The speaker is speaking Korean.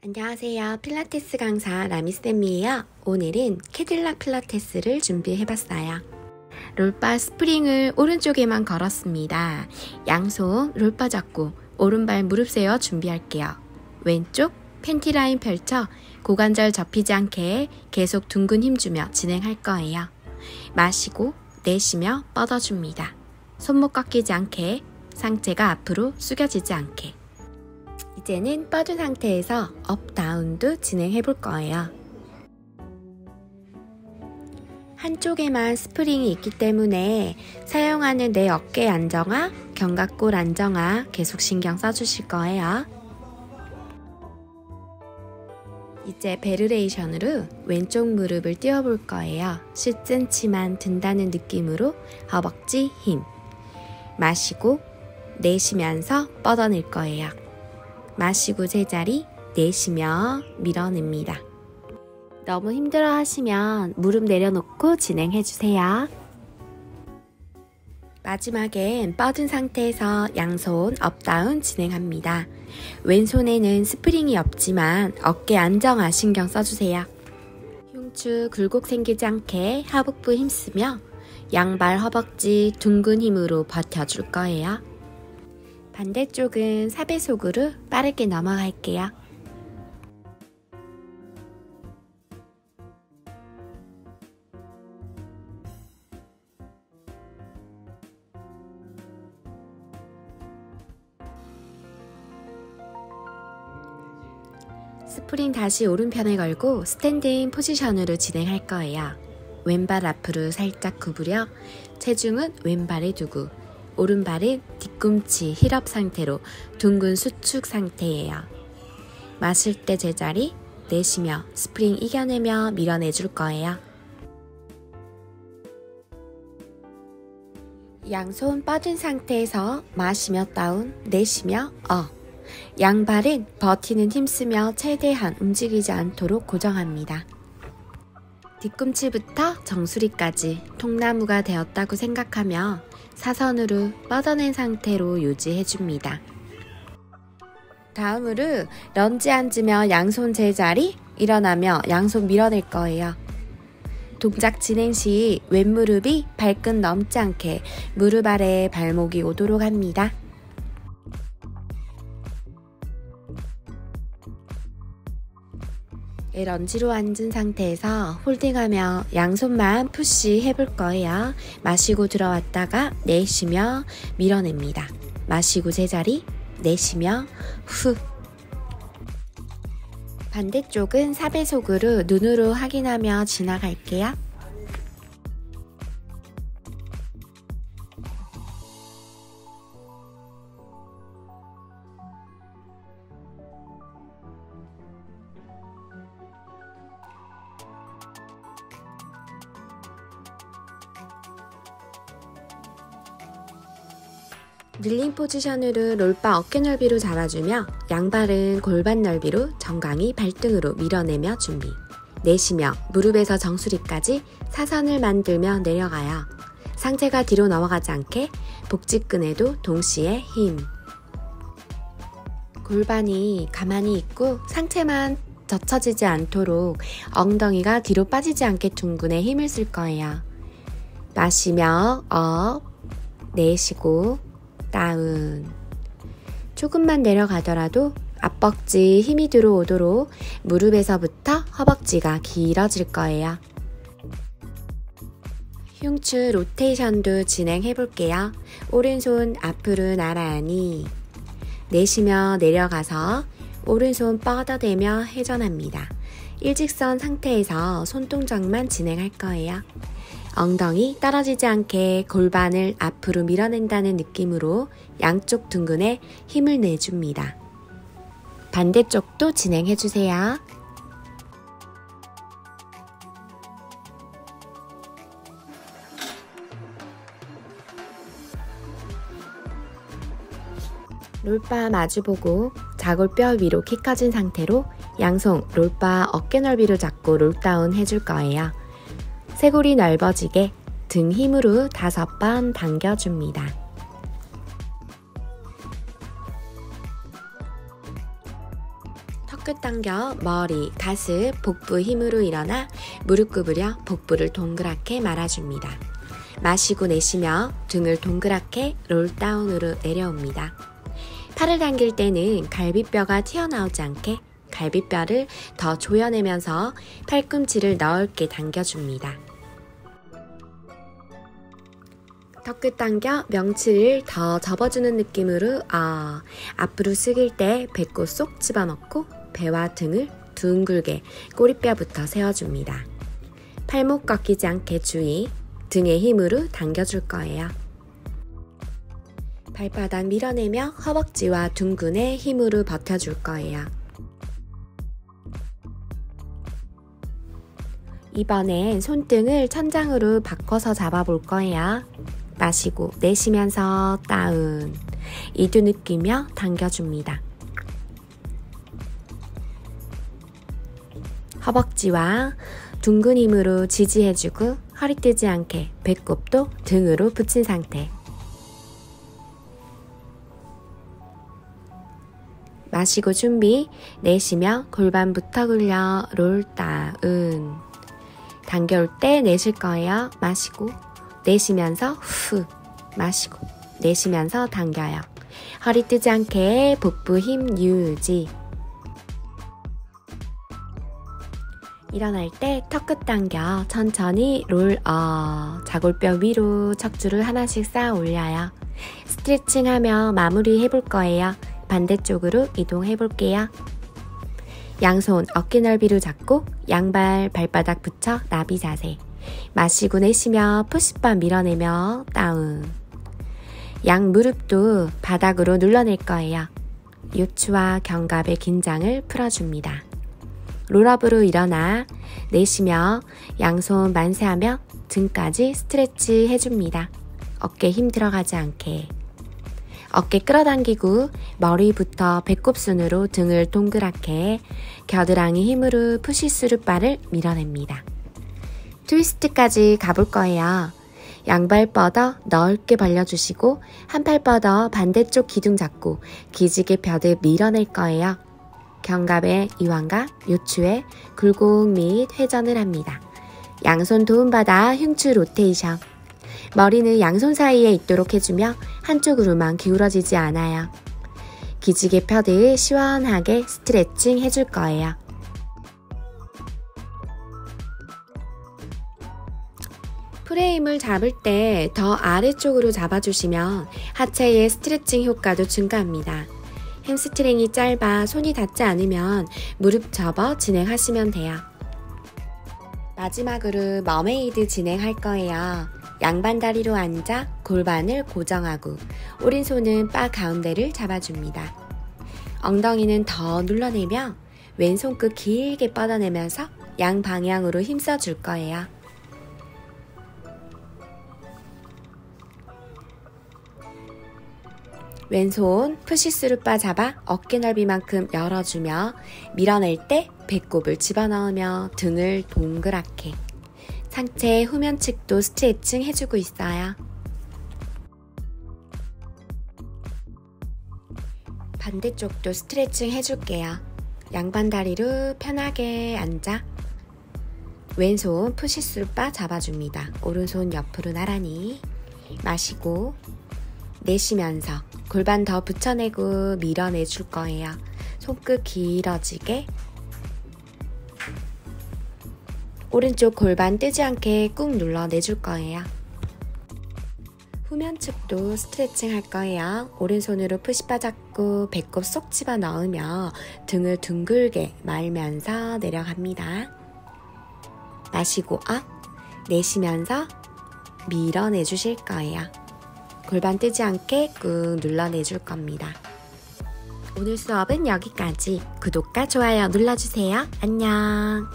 안녕하세요. 필라테스 강사 라미쌤이에요. 오늘은 캐딜락 필라테스를 준비해봤어요. 롤바 스프링을 오른쪽에만 걸었습니다. 양손 롤바 잡고 오른발 무릎 세워 준비할게요. 왼쪽 팬티 라인 펼쳐 고관절 접히지 않게 계속 둥근 힘 주며 진행할 거예요. 마시고 내쉬며 뻗어줍니다. 손목 꺾이지 않게, 상체가 앞으로 숙여지지 않게. 이제는 뻗은 상태에서 업 다운도 진행해 볼 거예요. 한쪽에만 스프링이 있기 때문에 사용하는 내 어깨 안정화, 견갑골 안정화 계속 신경 써주실 거예요. 이제 베르레이션으로 왼쪽 무릎을 띄워 볼 거예요. 10cm만 든다는 느낌으로 허벅지 힘. 마시고 내쉬면서 뻗어낼 거예요. 마시고 제자리, 내쉬며 밀어냅니다. 너무 힘들어 하시면 무릎 내려놓고 진행해주세요. 마지막엔 뻗은 상태에서 양손 업다운 진행합니다. 왼손에는 스프링이 없지만 어깨 안정화 신경 써주세요. 흉추 굴곡 생기지 않게 하복부 힘쓰며 양발 허벅지 둥근 힘으로 버텨줄 거예요. 반대쪽은 4배속으로 빠르게 넘어갈게요. 스프링 다시 오른편에 걸고 스탠딩 포지션으로 진행할 거예요. 왼발 앞으로 살짝 구부려 체중은 왼발에 두고 오른발은 뒤꿈치 힐업 상태로 둥근 수축 상태예요. 마실 때 제자리, 내쉬며 스프링 이겨내며 밀어내줄 거예요. 양손 뻗은 상태에서 마시며 다운, 내쉬며 업. 양발은 버티는 힘쓰며 최대한 움직이지 않도록 고정합니다. 뒤꿈치부터 정수리까지 통나무가 되었다고 생각하며 사선으로 뻗어낸 상태로 유지해줍니다. 다음으로 런지 앉으며 양손 제자리, 일어나며 양손 밀어낼 거예요. 동작 진행 시 왼무릎이 발끝 넘지 않게 무릎 아래에 발목이 오도록 합니다. 런지로 앉은 상태에서 홀딩하며 양손만 푸시 해볼 거예요. 마시고 들어왔다가 내쉬며 밀어냅니다. 마시고 제자리, 내쉬며 후. 반대쪽은 4배속으로 눈으로 확인하며 지나갈게요. 릴링 포지션으로 롤바 어깨 넓이로 잡아주며 양발은 골반 넓이로 정강이 발등으로 밀어내며 준비. 내쉬며 무릎에서 정수리까지 사선을 만들며 내려가요. 상체가 뒤로 넘어가지 않게 복직근에도 동시에 힘. 골반이 가만히 있고 상체만 젖혀지지 않도록 엉덩이가 뒤로 빠지지 않게 둥근에 힘을 쓸 거예요. 마시며 업, 내쉬고 다운. 조금만 내려가더라도 앞벅지 힘이 들어오도록 무릎에서부터 허벅지가 길어질 거예요. 흉추 로테이션도 진행해 볼게요. 오른손 앞으로 나란히 내쉬며 내려가서 오른손 뻗어대며 회전합니다. 일직선 상태에서 손동작만 진행할 거예요. 엉덩이 떨어지지 않게 골반을 앞으로 밀어낸다는 느낌으로 양쪽 둥근에 힘을 내줍니다. 반대쪽도 진행해주세요. 롤바 마주보고 자골뼈 위로 키 커진 상태로 양손 롤바 어깨 넓이로 잡고 롤다운 해줄 거예요. 쇄골이 넓어지게 등 힘으로 5번 당겨줍니다. 턱끝 당겨 머리, 가슴, 복부 힘으로 일어나 무릎 구부려 복부를 동그랗게 말아줍니다. 마시고 내쉬며 등을 동그랗게 롤다운으로 내려옵니다. 팔을 당길 때는 갈비뼈가 튀어나오지 않게 갈비뼈를 더 조여내면서 팔꿈치를 넓게 당겨줍니다. 턱끝 당겨 명치를 더 접어주는 느낌으로 앞으로 숙일 때 배꼽 쏙 집어넣고 배와 등을 둥글게 꼬리뼈부터 세워줍니다. 팔목 꺾이지 않게 주의, 등의 힘으로 당겨줄 거예요. 발바닥 밀어내며 허벅지와 둥근에 힘으로 버텨줄 거예요. 이번엔 손등을 천장으로 바꿔서 잡아볼 거예요. 마시고 내쉬면서 다운, 이두 느끼며 당겨줍니다. 허벅지와 둥근 힘으로 지지해주고 허리 뜨지 않게 배꼽도 등으로 붙인 상태. 마시고 준비, 내쉬며 골반부터 굴려 롤다운. 당겨올 때 내쉴 거예요. 마시고 내쉬면서 후, 마시고 내쉬면서 당겨요. 허리 뜨지 않게 복부 힘 유지. 일어날 때 턱끝 당겨 천천히 롤업. 자골뼈 위로 척추를 하나씩 쌓아 올려요. 스트레칭하며 마무리 해볼 거예요. 반대쪽으로 이동해 볼게요. 양손 어깨 넓이로 잡고 양발 발바닥 붙여 나비 자세. 마시고 내쉬며 푸시바 밀어내며 다운. 양 무릎도 바닥으로 눌러낼 거예요. 요추와 견갑의 긴장을 풀어줍니다. 롤업으로 일어나 내쉬며 양손 만세하며 등까지 스트레치 해줍니다. 어깨 힘 들어가지 않게. 어깨 끌어당기고 머리부터 배꼽순으로 등을 동그랗게 겨드랑이 힘으로 푸시스루바를 밀어냅니다. 트위스트까지 가볼 거예요. 양발 뻗어 넓게 벌려주시고 한 팔 뻗어 반대쪽 기둥 잡고 기지개 펴듯 밀어낼 거예요. 견갑의 이완과 요추에 굴곡 및 회전을 합니다. 양손 도움받아 흉추 로테이션. 머리는 양손 사이에 있도록 해주며 한쪽으로만 기울어지지 않아요. 기지개 펴듯 시원하게 스트레칭 해줄 거예요. 프레임을 잡을 때 더 아래쪽으로 잡아주시면 하체의 스트레칭 효과도 증가합니다. 햄스트링이 짧아 손이 닿지 않으면 무릎 접어 진행하시면 돼요. 마지막으로 머메이드 진행할 거예요. 양반 다리로 앉아 골반을 고정하고 오른손은 바 가운데를 잡아줍니다. 엉덩이는 더 눌러내며 왼손 끝 길게 뻗어내면서 양방향으로 힘써줄 거예요. 왼손 푸시스루 바 잡아 어깨 넓이만큼 열어주며 밀어낼 때 배꼽을 집어넣으며 등을 동그랗게. 상체 후면측도 스트레칭 해주고 있어요. 반대쪽도 스트레칭 해줄게요. 양반 다리로 편하게 앉아 왼손 푸시스루 바 잡아줍니다. 오른손 옆으로 나란히 마시고 내쉬면서 골반 더 붙여내고 밀어내줄 거예요. 손끝 길어지게. 오른쪽 골반 뜨지 않게 꾹 눌러내줄 거예요. 후면측도 스트레칭 할 거예요. 오른손으로 푸시바 잡고 배꼽 쏙 집어넣으며 등을 둥글게 말면서 내려갑니다. 마시고 업, 내쉬면서 밀어내주실 거예요. 골반 뜨지 않게 꾹 눌러내줄 겁니다. 오늘 수업은 여기까지. 구독과 좋아요 눌러주세요. 안녕.